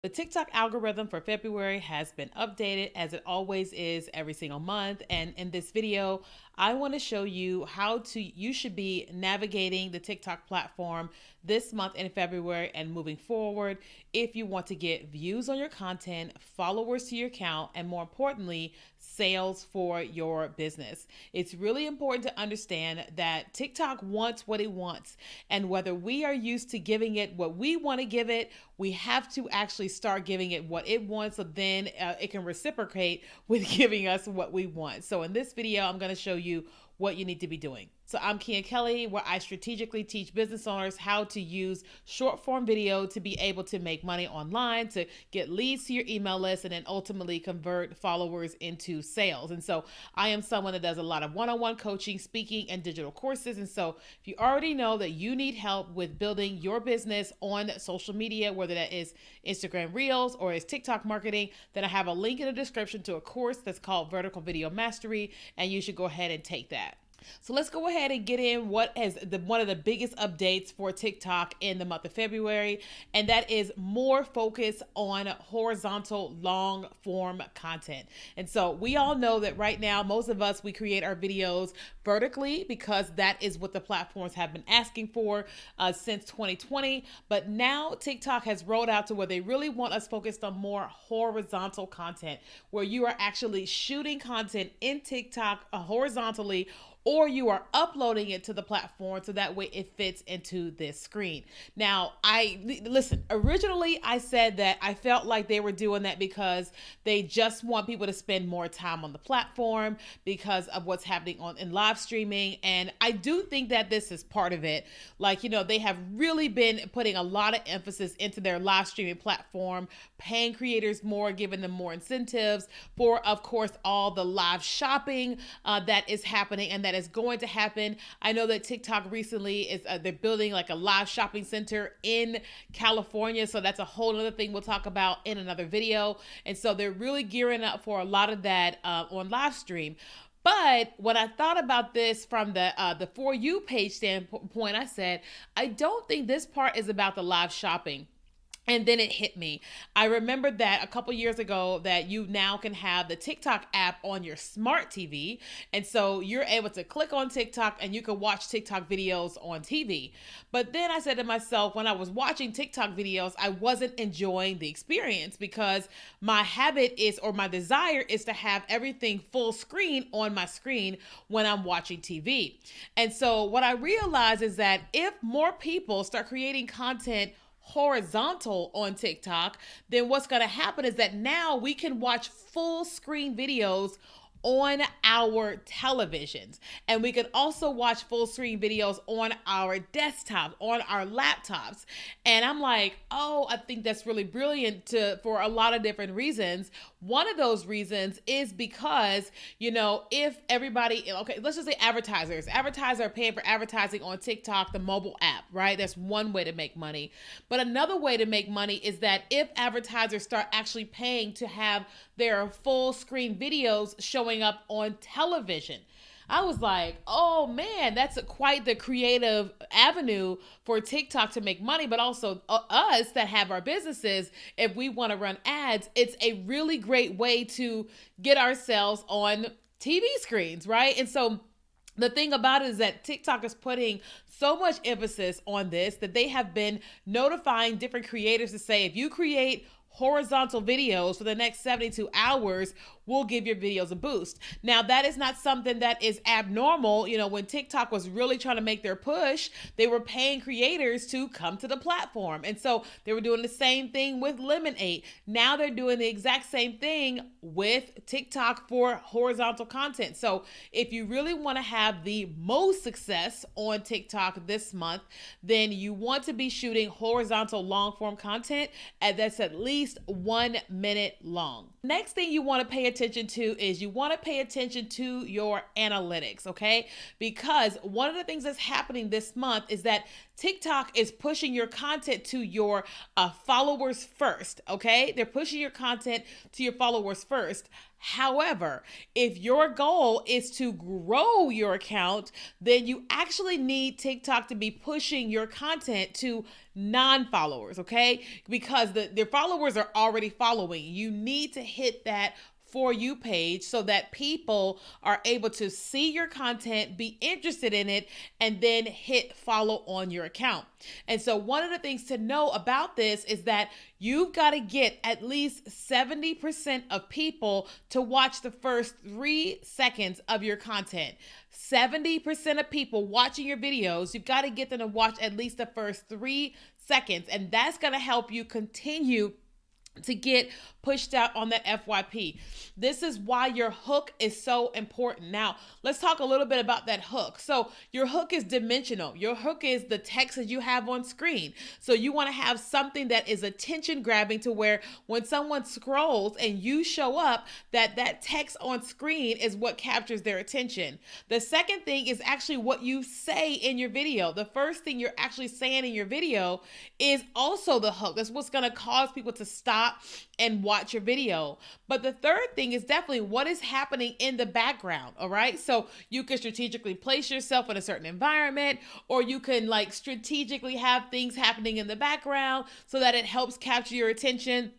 The TikTok algorithm for February has been updated as it always is every single month. And in this video, I want to show you how you should be navigating the TikTok platform this month in February and moving forward if you want to get views on your content, followers to your account, and more importantly, sales for your business. It's really important to understand that TikTok wants what it wants. And whether we are used to giving it what we want to give it, we have to actually start giving it what it wants so then it can reciprocate with giving us what we want. So in this video, I'm going to show you what you need to be doing. So I'm Keenya Kelly, where I strategically teach business owners how to use short form video to be able to make money online, to get leads to your email list, and then ultimately convert followers into sales. And so I am someone that does a lot of one-on-one coaching, speaking, and digital courses. And so if you already know that you need help with building your business on social media, whether that is Instagram Reels or is TikTok marketing, then I have a link in the description to a course that's called Vertical Video Mastery, and you should go ahead and take that. So let's go ahead and get in what is one of the biggest updates for TikTok in the month of February, and that is more focus on horizontal long form content. And so we all know that right now, most of us, we create our videos vertically because that is what the platforms have been asking for since 2020. But now TikTok has rolled out to where they really want us focused on more horizontal content, where you are actually shooting content in TikTok horizontally, or you are uploading it to the platform so that way it fits into this screen. Now, listen, originally I said that I felt like they were doing that because they just want people to spend more time on the platform because of what's happening in live streaming. And I do think that this is part of it. Like, they have really been putting a lot of emphasis into their live streaming platform, paying creators more, giving them more incentives for, of course, all the live shopping that is happening and that is going to happen. I know that TikTok recently is they're building like a live shopping center in California, so that's a whole other thing we'll talk about in another video. And so they're really gearing up for a lot of that on live stream. But when I thought about this from the For You page standpoint, I said, I don't think this part is about the live shopping. And then it hit me. I remembered that a couple years ago that you now can have the TikTok app on your smart TV. And so you're able to click on TikTok and you can watch TikTok videos on TV. But then I said to myself, when I was watching TikTok videos, I wasn't enjoying the experience because my habit is, or my desire is to have everything full screen on my screen when I'm watching TV. And so what I realized is that if more people start creating content horizontal on TikTok, then what's going to happen is that now we can watch full screen videos on our televisions, and we can also watch full screen videos on our desktops, on our laptops. And I'm like, oh, I think that's really brilliant for a lot of different reasons. One of those reasons is because, if everybody, okay, let's just say advertisers are paying for advertising on TikTok, the mobile app, right? That's one way to make money. But another way to make money is that if advertisers start actually paying to have their full screen videos showing up on television. I was like, oh man, that's quite the creative avenue for TikTok to make money, but also us that have our businesses, if we want to run ads, it's a really great way to get ourselves on TV screens, right? And so the thing about it is that TikTok is putting so much emphasis on this that they have been notifying different creators to say, if you create horizontal videos for the next 72 hours, we'll give your videos a boost. Now, that is not something that is abnormal. When TikTok was really trying to make their push, they were paying creators to come to the platform. And so they were doing the same thing with Lemonade. Now they're doing the exact same thing with TikTok for horizontal content. So if you really want to have the most success on TikTok this month, then you want to be shooting horizontal long form content that's at least 1 minute long. Next thing you want to pay attention to is you want to pay attention to your analytics, okay? Because one of the things that's happening this month is that TikTok is pushing your content to your followers first, okay? They're pushing your content to your followers first. However, if your goal is to grow your account, then you actually need TikTok to be pushing your content to non-followers, okay? Because their followers are already following. You need to hit that For You page so that people are able to see your content, be interested in it, and then hit follow on your account. And so one of the things to know about this is that you've got to get at least 70% of people to watch the first 3 seconds of your content. 70% of people watching your videos, you've got to get them to watch at least the first 3 seconds. And that's going to help you continue to get pushed out on that FYP. This is why your hook is so important. Now, let's talk a little bit about that hook. So your hook is dimensional. Your hook is the text that you have on screen. So you want to have something that is attention grabbing to where when someone scrolls and you show up, that text on screen is what captures their attention. The second thing is actually what you say in your video. The first thing you're actually saying in your video is also the hook. That's what's going to cause people to stop and watch your video. But the third thing is definitely what is happening in the background. All right. So you can strategically place yourself in a certain environment, or you can like strategically have things happening in the background so that it helps capture your attention.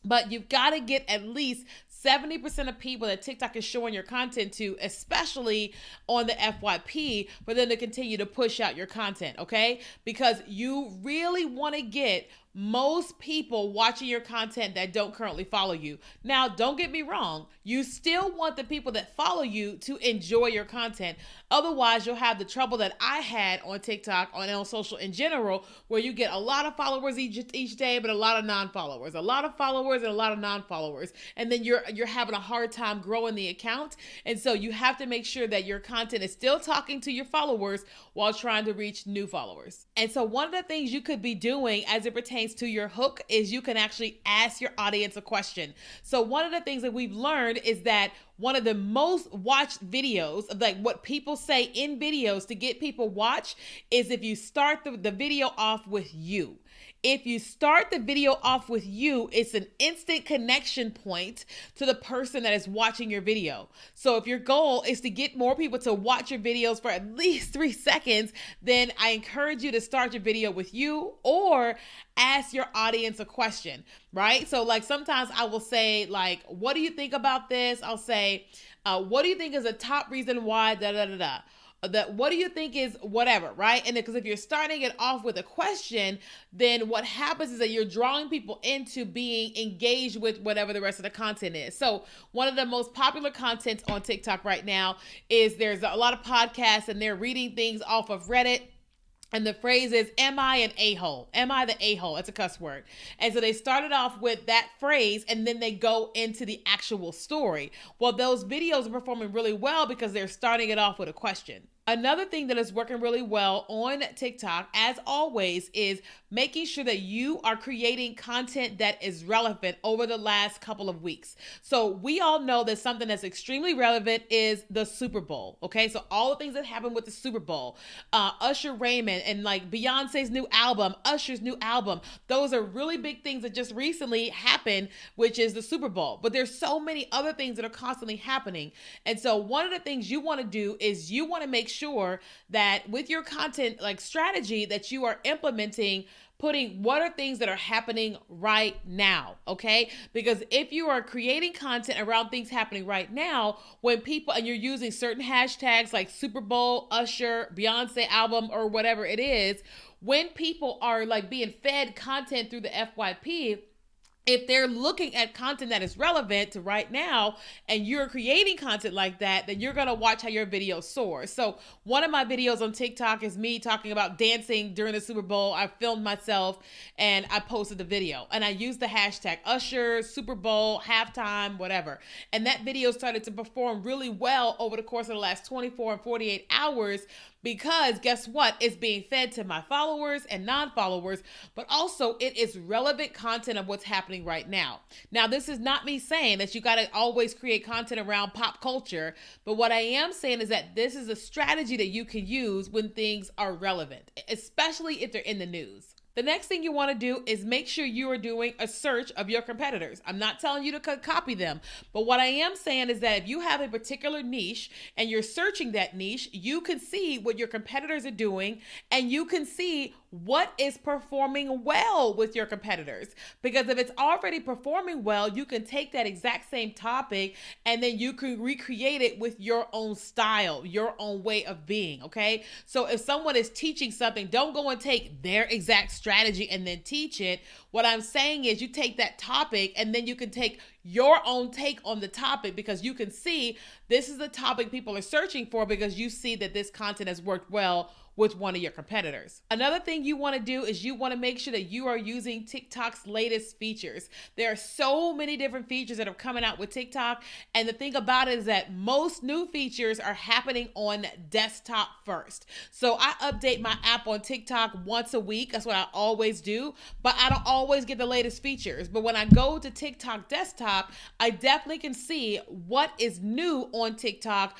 But you've got to get at least 70% of people that TikTok is showing your content to, especially on the FYP, for them to continue to push out your content, okay? Because you really want to get most people watching your content that don't currently follow you. Now, don't get me wrong. You still want the people that follow you to enjoy your content. Otherwise, you'll have the trouble that I had on TikTok, on social in general, where you get a lot of followers each day, but a lot of non-followers. A lot of followers and a lot of non-followers. And then you're having a hard time growing the account. And so you have to make sure that your content is still talking to your followers while trying to reach new followers. And so one of the things you could be doing as it pertains to your hook is you can actually ask your audience a question. So one of the things that we've learned is that one of the most watched videos of like what people say in videos to get people watch is if you start the video off with you. If you start the video off with you, it's an instant connection point to the person that is watching your video. So if your goal is to get more people to watch your videos for at least 3 seconds, then I encourage you to start your video with you or ask your audience a question, right? So like sometimes I will say like, what do you think about this? I'll say, what do you think is a top reason why da da da da? That what do you think is whatever, right? And because if you're starting it off with a question, then what happens is that you're drawing people into being engaged with whatever the rest of the content is. So one of the most popular contents on TikTok right now is there's a lot of podcasts and they're reading things off of Reddit. And the phrase is, am I an a-hole? Am I the a-hole? It's a cuss word. And so they started off with that phrase and then they go into the actual story. Well, those videos are performing really well because they're starting it off with a question. Another thing that is working really well on TikTok, as always, is making sure that you are creating content that is relevant over the last couple of weeks. So we all know that something that's extremely relevant is the Super Bowl, okay? So all the things that happened with the Super Bowl, Usher Raymond and like Beyonce's new album, Usher's new album, those are really big things that just recently happened, which is the Super Bowl. But there's so many other things that are constantly happening. And so one of the things you want to do is you want to make sure that with your content like strategy that you are implementing, putting what are things that are happening right now, okay? Because if you are creating content around things happening right now, when people, and you're using certain hashtags like Super Bowl, Usher, Beyonce album, or whatever it is, when people are like being fed content through the FYP, if they're looking at content that is relevant to right now and you're creating content like that, then you're going to watch how your video soars. So one of my videos on TikTok is me talking about dancing during the Super Bowl. I filmed myself and I posted the video and I used the hashtag Usher, Super Bowl, halftime, whatever. And that video started to perform really well over the course of the last 24 and 48 hours because guess what? It's being fed to my followers and non-followers, but also it is relevant content of what's happening right now. Now, this is not me saying that you got to always create content around pop culture, but what I am saying is that this is a strategy that you can use when things are relevant, especially if they're in the news. The next thing you want to do is make sure you are doing a search of your competitors. I'm not telling you to copy them, but what I am saying is that if you have a particular niche and you're searching that niche, you can see what your competitors are doing and you can see what is performing well with your competitors. Because if it's already performing well, you can take that exact same topic and then you can recreate it with your own style, your own way of being, okay? So if someone is teaching something, don't go and take their exact strategy and then teach it. What I'm saying is you take that topic and then you can take your own take on the topic, because you can see this is the topic people are searching for because you see that this content has worked well with one of your competitors. Another thing you want to do is you want to make sure that you are using TikTok's latest features. There are so many different features that are coming out with TikTok, and the thing about it is that most new features are happening on desktop first. So I update my app on TikTok once a week. That's what I always do, but I don't always get the latest features. But when I go to TikTok desktop, I definitely can see what is new on TikTok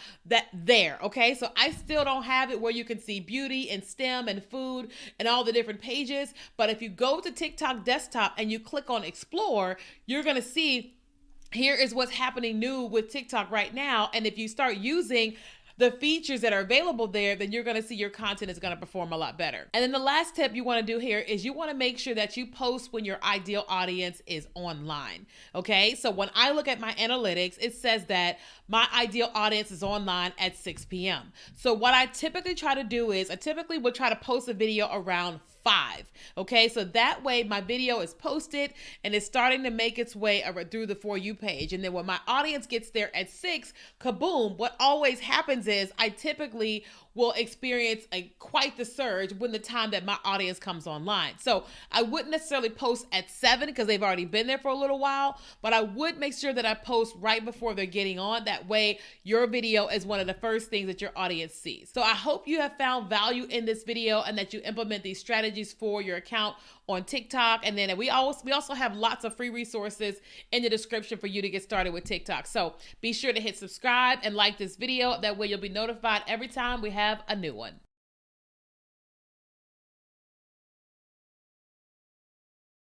okay? So I still don't have it where you can see beauty and STEM and food and all the different pages. But if you go to TikTok desktop and you click on explore, you're going to see here is what's happening new with TikTok right now. And if you start using the features that are available there, then you're going to see your content is going to perform a lot better. And then the last tip you want to do here is you want to make sure that you post when your ideal audience is online. Okay, so when I look at my analytics, it says that my ideal audience is online at 6 p.m. So what I typically try to do is I typically would try to post a video around 5. Okay, so that way my video is posted and it's starting to make its way through the For You page. And then when my audience gets there at 6, kaboom, what always happens is I typically will experience quite the surge when the time that my audience comes online. So I wouldn't necessarily post at 7 because they've already been there for a little while, but I would make sure that I post right before they're getting on. That way your video is one of the first things that your audience sees. So I hope you have found value in this video and that you implement these strategies for your account on TikTok. And then we also have lots of free resources in the description for you to get started with TikTok. So be sure to hit subscribe and like this video. That way you'll be notified every time we have a new one.